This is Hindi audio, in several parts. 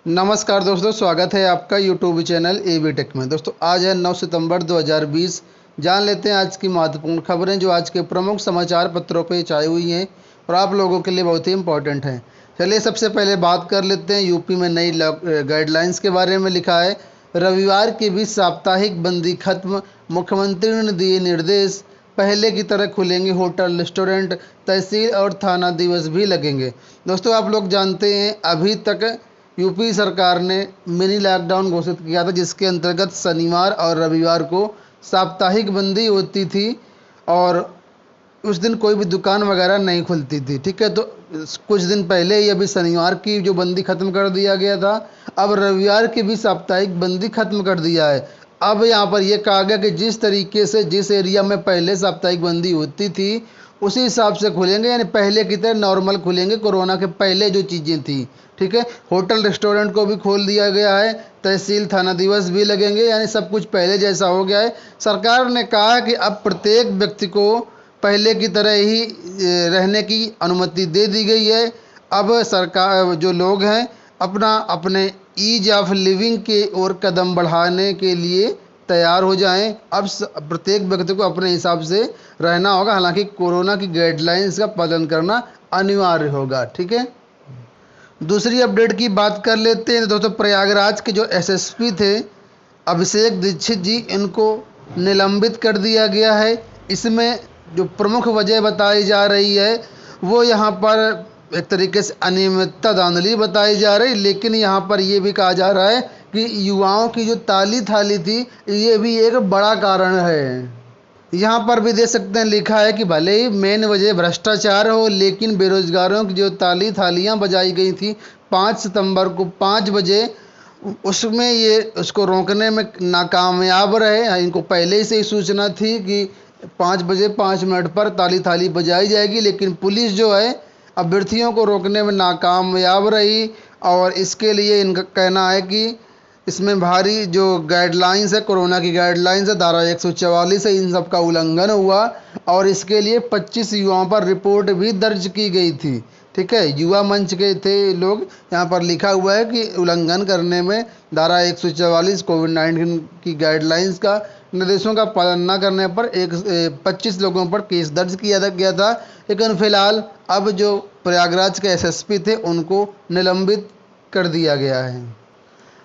नमस्कार दोस्तों, स्वागत है आपका यूट्यूब चैनल एबी टेक में। दोस्तों आज है 9 सितंबर 2020। जान लेते हैं आज की महत्वपूर्ण खबरें जो आज के प्रमुख समाचार पत्रों पे छाई हुई हैं और आप लोगों के लिए बहुत ही इम्पोर्टेंट हैं। चलिए सबसे पहले बात कर लेते हैं यूपी में नई गाइडलाइंस के बारे में। लिखा है, रविवार के बीच साप्ताहिक बंदी खत्म, मुख्यमंत्री ने दिए निर्देश। पहले की तरह खुलेंगे होटल, रेस्टोरेंट, तहसील और थाना दिवस भी लगेंगे। दोस्तों आप लोग जानते हैं अभी तक यूपी सरकार ने मिनी लॉकडाउन घोषित किया था, जिसके अंतर्गत शनिवार और रविवार को साप्ताहिक बंदी होती थी और उस दिन कोई भी दुकान वगैरह नहीं खुलती थी। ठीक है, तो कुछ दिन पहले ही अभी शनिवार की जो बंदी खत्म कर दिया गया था, अब रविवार की भी साप्ताहिक बंदी खत्म कर दिया है। अब यहाँ पर यह कहा गया कि जिस तरीके से जिस एरिया में पहले साप्ताहिक बंदी होती थी उसी हिसाब से खुलेंगे, यानी पहले की तरह नॉर्मल खुलेंगे, कोरोना के पहले जो चीज़ें थी। ठीक है, होटल रेस्टोरेंट को भी खोल दिया गया है, तहसील थाना दिवस भी लगेंगे, यानी सब कुछ पहले जैसा हो गया है। सरकार ने कहा है कि अब प्रत्येक व्यक्ति को पहले की तरह ही रहने की अनुमति दे दी गई है। अब सरकार जो लोग हैं अपने ईज ऑफ लिविंग के ओर कदम बढ़ाने के लिए तैयार हो जाएं। अब प्रत्येक व्यक्ति को अपने हिसाब से रहना होगा, हालांकि कोरोना की गाइडलाइंस का पालन करना अनिवार्य होगा। ठीक है, दूसरी अपडेट की बात कर लेते हैं। दोस्तों प्रयागराज के जो एसएसपी थे अभिषेक दीक्षित जी, इनको निलंबित कर दिया गया है। इसमें जो प्रमुख वजह बताई जा रही है वो यहाँ पर एक तरीके से अनियमितता धांधली बताई जा रही, लेकिन यहाँ पर ये भी कहा जा रहा है कि युवाओं की जो ताली थाली थी ये भी एक बड़ा कारण है। यहाँ पर भी देख सकते हैं, लिखा है कि भले ही मेन वजह भ्रष्टाचार हो, लेकिन बेरोजगारों की जो ताली थालियाँ बजाई गई थी 5 सितंबर को 5 बजे, उसमें ये उसको रोकने में नाकामयाब रहे। इनको पहले ही से ही सूचना थी कि 5 बजे 5 मिनट पर ताली थाली बजाई जाएगी, लेकिन पुलिस जो है अभ्यर्थियों को रोकने में नाकामयाब रही। और इसके लिए इनका कहना है कि इसमें भारी जो गाइडलाइंस है, कोरोना की गाइडलाइंस है, धारा 144 है, इन सब का उल्लंघन हुआ और इसके लिए 25 युवाओं पर रिपोर्ट भी दर्ज की गई थी। ठीक है, युवा मंच के थे लोग। यहाँ पर लिखा हुआ है कि उल्लंघन करने में धारा 144 कोविड-19 की गाइडलाइंस का निर्देशों का पालन न करने पर 25 लोगों पर केस दर्ज किया गया था। लेकिन फिलहाल अब जो प्रयागराज के एसएसपी थे उनको निलंबित कर दिया गया है।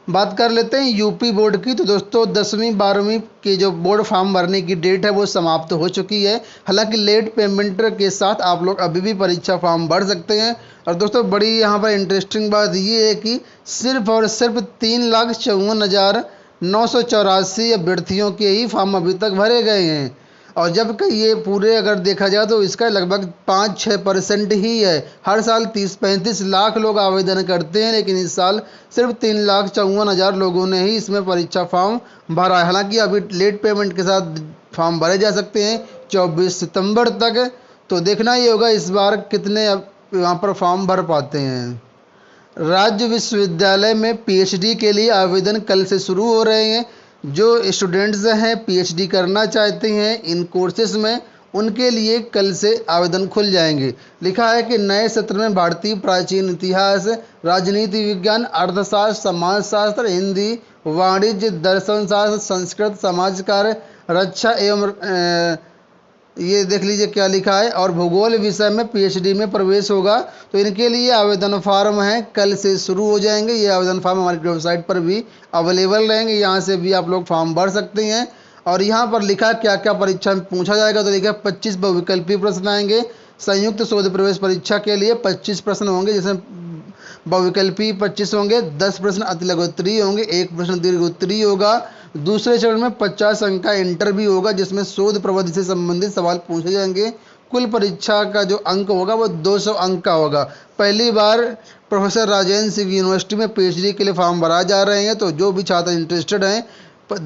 बात कर लेते हैं यूपी बोर्ड की। तो दोस्तों 10वीं 12वीं के जो बोर्ड फॉर्म भरने की डेट है वो समाप्त हो चुकी है। हालांकि लेट पेमेंट के साथ आप लोग अभी भी परीक्षा फॉर्म भर सकते हैं। और दोस्तों बड़ी यहाँ पर इंटरेस्टिंग बात ये है कि सिर्फ और सिर्फ 3,54,984 अभ्यर्थियों के ही फॉर्म अभी तक भरे गए हैं, और जबकि ये पूरे अगर देखा जाए तो इसका लगभग 5-6% ही है। हर साल 30-35 लाख लोग आवेदन करते हैं, लेकिन इस साल सिर्फ 3,54,000 लोगों ने ही इसमें परीक्षा फॉर्म भरा है। हालांकि अभी लेट पेमेंट के साथ फॉर्म भरे जा सकते हैं 24 सितंबर तक। तो देखना ये होगा इस बार कितने यहाँ पर फॉर्म भर पाते हैं। राज्य विश्वविद्यालय में पीएचडी के लिए आवेदन कल से शुरू हो रहे हैं। जो स्टूडेंट्स हैं पीएचडी करना चाहते हैं इन कोर्सेज में, उनके लिए कल से आवेदन खुल जाएंगे। लिखा है कि नए सत्र में भारतीय प्राचीन इतिहास, राजनीति विज्ञान, अर्थशास्त्र, समाजशास्त्र, हिंदी, वाणिज्य, दर्शन शास्त्र, संस्कृत, समाज कार्य, रक्षा एवं ये देख लीजिए क्या लिखा है, और भूगोल विषय में पीएचडी में प्रवेश होगा। तो इनके लिए आवेदन फॉर्म है कल से शुरू हो जाएंगे। ये आवेदन फॉर्म हमारी वेबसाइट पर भी अवेलेबल रहेंगे, यहाँ से भी आप लोग फॉर्म भर सकते हैं। और यहाँ पर लिखा क्या क्या परीक्षा में पूछा जाएगा। तो लिखा 25 बहुविकल्पीय प्रश्न आएंगे। संयुक्त शोध प्रवेश परीक्षा के लिए 25 प्रश्न होंगे, जिसमें बहुविकल्पी 25 होंगे, 10 प्रश्न अति लघु उत्तरीय होंगे, 1 प्रश्न दीर्घ उत्तरीय होगा। दूसरे चरण में 50 अंक का इंटरव्यू होगा, जिसमें शोध प्रबंध से संबंधित सवाल पूछे जाएंगे। कुल परीक्षा का जो अंक होगा वो 200 अंक का होगा। पहली बार प्रोफेसर राजेंद्र सिंह यूनिवर्सिटी में पीएचडी के लिए फॉर्म भरा जा रहे हैं। तो जो भी छात्र इंटरेस्टेड हैं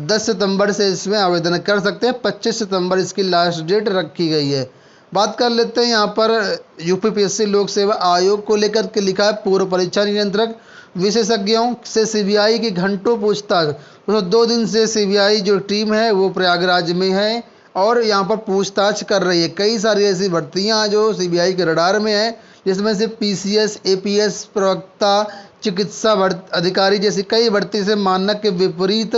10 सितंबर से इसमें आवेदन कर सकते हैं। 25 सितंबर इसकी लास्ट डेट रखी गई है। बात कर लेते हैं यहाँ पर यूपीपीएससी लोक सेवा आयोग को लेकर के। लिखा है, पूर्व परीक्षा नियंत्रक विशेषज्ञों से सीबीआई की घंटों पूछताछ। तो 2 दिन से सीबीआई जो टीम है वो प्रयागराज में है और यहाँ पर पूछताछ कर रही है। कई सारी ऐसी भर्तियाँ जो सीबीआई के रडार में है, जिसमें से पीसीएस, एपीएस प्रवक्ता, चिकित्सा अधिकारी जैसी कई भर्ती से मानक के विपरीत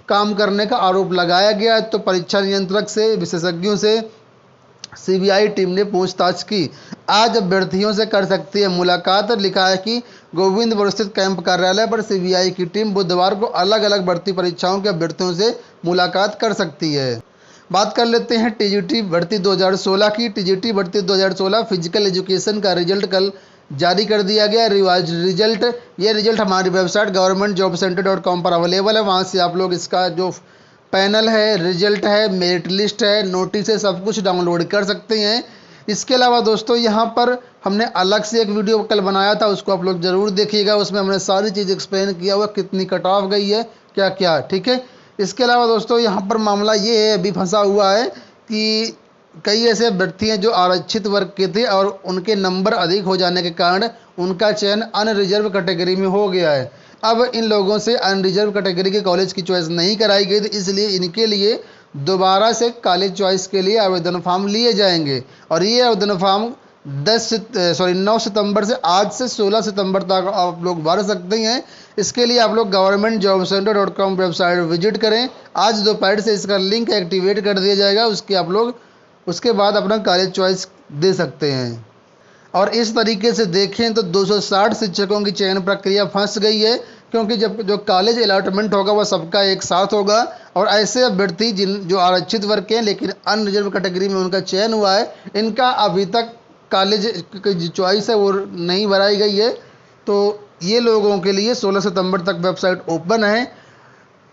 काम करने का आरोप लगाया गया। तो परीक्षा नियंत्रक से विशेषज्ञों से सीबीआई टीम ने पूछताछ की। आज अभ्यर्थियों से कर सकती है मुलाकात। लिखा है कि गोविंदपुर स्थित कैंप कार्यालय पर सीबीआई की टीम बुधवार को अलग अलग भर्ती परीक्षाओं के अभ्यर्थियों से मुलाकात कर सकती है। बात कर लेते हैं टीजीटी भर्ती 2016 की। टीजीटी भर्ती 2016 फिजिकल एजुकेशन का रिजल्ट कल जारी कर दिया गया। रिवाइज रिजल्ट, ये रिजल्ट हमारी वेबसाइट governmentjobcenter.com पर अवेलेबल है। वहाँ से आप लोग इसका जो पैनल है, रिजल्ट है, मेरिट लिस्ट है, नोटिस है, सब कुछ डाउनलोड कर सकते हैं। इसके अलावा दोस्तों यहाँ पर हमने अलग से एक वीडियो कल बनाया था, उसको आप लोग ज़रूर देखिएगा। उसमें हमने सारी चीज़ एक्सप्लेन किया हुआ, कितनी कट ऑफ गई है, क्या क्या, ठीक है। इसके अलावा दोस्तों यहाँ पर मामला ये है, अभी फंसा हुआ है कि कई ऐसे अभ्यर्थी हैं जो आरक्षित वर्ग के थे और उनके नंबर अधिक हो जाने के कारण उनका चयन अनरिजर्व कैटेगरी में हो गया है। अब इन लोगों से अनरिजर्व कैटेगरी के कॉलेज की चॉइस नहीं कराई गई थी, इसलिए इनके लिए दोबारा से कॉलेज चॉइस के लिए आवेदन फॉर्म लिए जाएंगे। और ये आवेदन फॉर्म 9 सितंबर से आज से 16 सितंबर तक आप लोग भर सकते हैं। इसके लिए आप लोग governmentjobcenter.com वेबसाइट विजिट करें। आज दोपहर से इसका लिंक एक्टिवेट कर दिया जाएगा, उसके बाद अपना कॉलेज चॉइस दे सकते हैं। और इस तरीके से देखें तो 260 शिक्षकों की चयन प्रक्रिया फंस गई है, क्योंकि जब जो कॉलेज अलॉटमेंट होगा वह सबका एक साथ होगा और ऐसे अभ्यर्थी जो आरक्षित वर्ग के हैं लेकिन अनरिजर्व कैटेगरी में उनका चयन हुआ है, इनका अभी तक कॉलेज की जो चॉइस है वो नहीं भराई गई है। तो ये लोगों के लिए 16 सितंबर तक वेबसाइट ओपन है।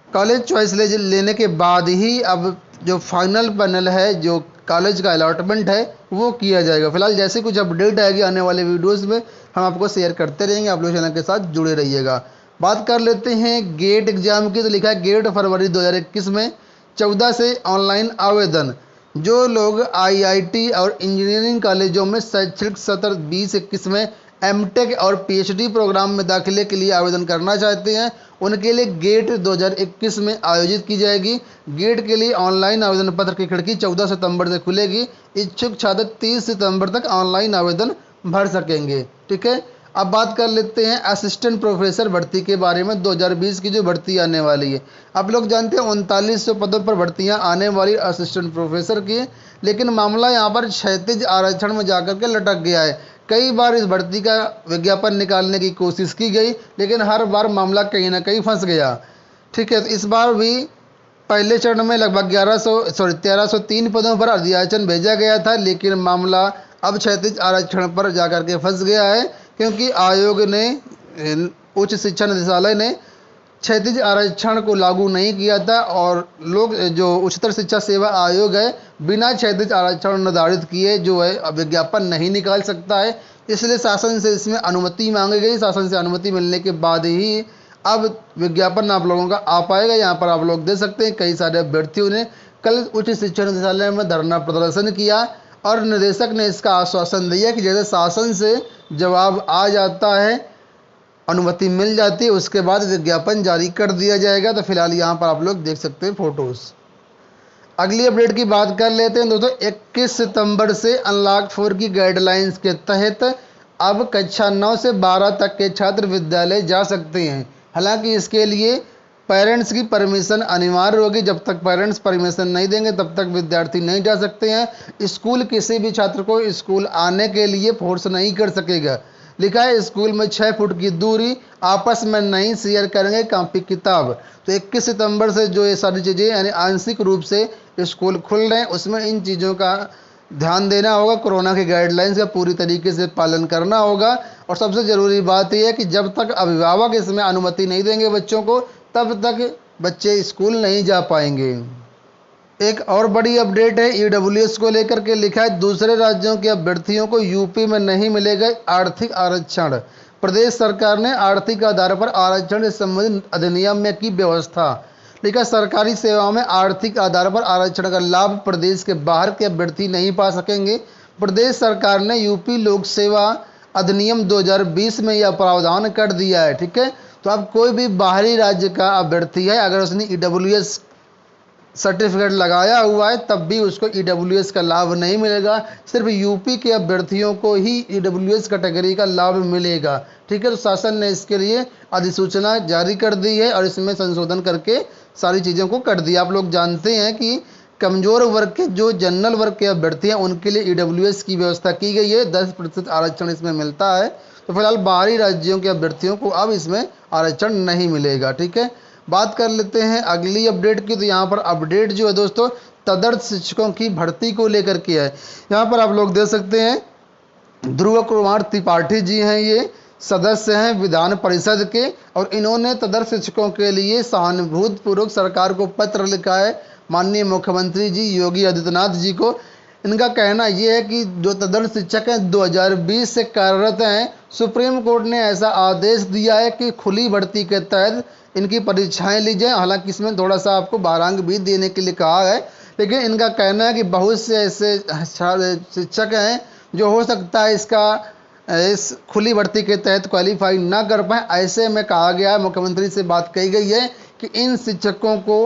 कॉलेज चॉइस लेने के बाद ही अब जो फाइनल पैनल है, जो कॉलेज का अलॉटमेंट है, वो किया जाएगा। फिलहाल जैसे कुछ अपडेट आएगी आने वाले वीडियोस में हम आपको शेयर करते रहेंगे। आप लोग चैनल के साथ जुड़े रहिएगा। बात कर लेते हैं गेट एग्जाम की। तो लिखा है गेट फरवरी 2021 में 14 से ऑनलाइन आवेदन। जो लोग आईआईटी और इंजीनियरिंग कॉलेजों में शैक्षणिक सत्र 2021 में एमटेक और पीएचडी प्रोग्राम में दाखिले के लिए आवेदन करना चाहते हैं, उनके लिए गेट 2021 में आयोजित की जाएगी। गेट के लिए ऑनलाइन आवेदन पत्र की खिड़की 14 सितंबर से खुलेगी। इच्छुक छात्र 30 सितंबर तक ऑनलाइन आवेदन भर सकेंगे, ठीक है। अब बात कर लेते हैं असिस्टेंट प्रोफेसर भर्ती के बारे में। 2020 की जो भर्ती आने वाली है, आप लोग जानते हैं 3900 पदों पर भर्तियां आने वाली असिस्टेंट प्रोफेसर की, लेकिन मामला यहाँ पर क्षैतिज आरक्षण में जाकर के लटक गया है। कई बार इस भर्ती का विज्ञापन निकालने की कोशिश की गई, लेकिन हर बार मामला कहीं ना कहीं फंस गया, ठीक है। तो इस बार भी पहले चरण में लगभग 1303 पदों पर अधियाचन भेजा गया था, लेकिन मामला अब क्षैतिज आरक्षण पर जाकर के फंस गया है, क्योंकि आयोग ने, उच्च शिक्षा निदेशालय ने क्षैतिज आरक्षण को लागू नहीं किया था और लोग जो उच्चतर शिक्षा सेवा आयोग है बिना क्षैतिज आरक्षण निर्धारित किए जो है विज्ञापन नहीं निकाल सकता है। इसलिए शासन से इसमें अनुमति मांगी गई। शासन से अनुमति मिलने के बाद ही अब विज्ञापन आप लोगों का आ पाएगा। यहाँ पर आप लोग देख सकते हैं कई सारे अभ्यर्थियों ने कल उच्च शिक्षा निदेशालय में धरना प्रदर्शन किया और निदेशक ने इसका आश्वासन दिया कि जैसे शासन से जवाब आ जाता है, अनुमति मिल जाती है, उसके बाद विज्ञापन जारी कर दिया जाएगा। तो फिलहाल यहाँ पर आप लोग देख सकते हैं फोटोज। अगली अपडेट की बात कर लेते हैं दोस्तों। 21 सितंबर से अनलॉक 4 की गाइडलाइंस के तहत अब कक्षा 9 से 12 तक के छात्र विद्यालय जा सकते हैं। हालांकि इसके लिए पेरेंट्स की परमिशन अनिवार्य होगी। जब तक पेरेंट्स परमिशन नहीं देंगे तब तक विद्यार्थी नहीं जा सकते हैं। स्कूल किसी भी छात्र को स्कूल आने के लिए फोर्स नहीं कर सकेगा। लिखा है स्कूल में 6 फुट की दूरी, आपस में नहीं शेयर करेंगे कॉपी किताब। तो 21 सितंबर से जो ये सारी चीज़ें यानी आंशिक रूप से स्कूल खुल रहे हैं, उसमें इन चीज़ों का ध्यान देना होगा। कोरोना के गाइडलाइंस का पूरी तरीके से पालन करना होगा। और सबसे ज़रूरी बात यह है कि जब तक अभिभावक इसमें अनुमति नहीं देंगे बच्चों को, तब तक बच्चे स्कूल नहीं जा पाएंगे। एक और बड़ी अपडेट है ईडब्ल्यूएस को लेकर के। लिखा है दूसरे राज्यों के अभ्यर्थियों को यूपी में नहीं मिलेगा आर्थिक आरक्षण। प्रदेश सरकार ने आर्थिक आधार पर आरक्षण से संबंधित अधिनियम में की व्यवस्था। लिखा सरकारी सेवाओं में आर्थिक आधार पर आरक्षण का लाभ प्रदेश के बाहर के अभ्यर्थी नहीं पा सकेंगे। प्रदेश सरकार ने यूपी लोक सेवा अधिनियम 2020 में यह प्रावधान कर दिया है, ठीक है। तो अब कोई भी बाहरी राज्य का अभ्यर्थी है, अगर उसने ईडब्ल्यूएस सर्टिफिकेट लगाया हुआ है तब भी उसको ईडब्ल्यूएस का लाभ नहीं मिलेगा। सिर्फ यूपी के अभ्यर्थियों को ही ईडब्ल्यूएस कैटेगरी का लाभ मिलेगा। ठीक है, तो शासन ने इसके लिए अधिसूचना जारी कर दी है और इसमें संशोधन करके सारी चीज़ों को कर दिया। आप लोग जानते हैं कि कमज़ोर वर्ग के जो जनरल वर्ग के अभ्यर्थी हैं उनके लिए ईडब्ल्यूएस की व्यवस्था की गई है, 10% आरक्षण इसमें मिलता है। तो फिलहाल बाहरी राज्यों के अभ्यर्थियों को अब इसमें आरक्षण नहीं मिलेगा। ठीक है, बात कर लेते हैं अगली अपडेट की। तो यहाँ पर अपडेट जो है दोस्तों तदर्थ शिक्षकों की भर्ती को लेकर के है। यहाँ पर आप लोग देख सकते हैं ध्रुव कुमार त्रिपाठी जी हैं, ये सदस्य हैं विधान परिषद के और इन्होंने तदर्थ शिक्षकों के लिए सहानुभूतिपूर्वक सरकार को पत्र लिखा है, माननीय मुख्यमंत्री जी योगी आदित्यनाथ जी को। इनका कहना यह है कि जो तदर्थ शिक्षक हैं 2020 से कार्यरत हैं, सुप्रीम कोर्ट ने ऐसा आदेश दिया है कि खुली भर्ती के तहत इनकी परीक्षाएं ली जाए। हालांकि इसमें थोड़ा सा आपको भारांक भी देने के लिए कहा है, लेकिन इनका कहना है कि बहुत से ऐसे शिक्षक हैं जो हो सकता है इस खुली भर्ती के तहत क्वालिफाई ना कर पाए। ऐसे में कहा गया है, मुख्यमंत्री से बात कही गई है कि इन शिक्षकों को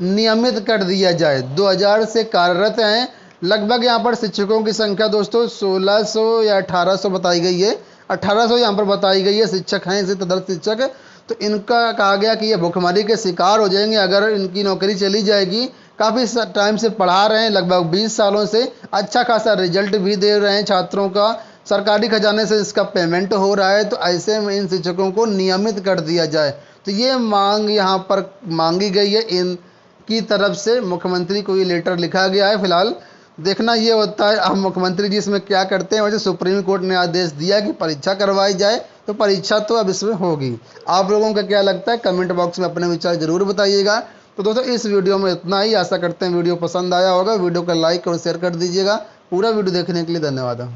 नियमित कर दिया जाए। 2000 से कार्यरत हैं, लगभग यहाँ पर शिक्षकों की संख्या दोस्तों 1600 या 1800 बताई गई है, 1800 यहाँ पर बताई गई है शिक्षक हैं इसे तदर्थ शिक्षक। तो इनका कहा गया कि ये भुखमरी के शिकार हो जाएंगे अगर इनकी नौकरी चली जाएगी। काफ़ी टाइम से पढ़ा रहे हैं, लगभग 20 सालों से अच्छा खासा रिजल्ट भी दे रहे हैं छात्रों का, सरकारी खजाने से इसका पेमेंट हो रहा है। तो ऐसे में इन शिक्षकों को नियमित कर दिया जाए। तो ये मांग यहाँ पर मांगी गई है, इनकी तरफ से मुख्यमंत्री को ये लेटर लिखा गया है। फिलहाल देखना ये होता है अब मुख्यमंत्री जी इसमें क्या करते हैं। वैसे सुप्रीम कोर्ट ने आदेश दिया कि परीक्षा करवाई जाए, तो परीक्षा तो अब इसमें होगी। आप लोगों का क्या लगता है कमेंट बॉक्स में अपने विचार जरूर बताइएगा। तो दोस्तों इस वीडियो में इतना ही, आशा करते हैं वीडियो पसंद आया होगा। वीडियो को लाइक और शेयर कर दीजिएगा। पूरा वीडियो देखने के लिए धन्यवाद।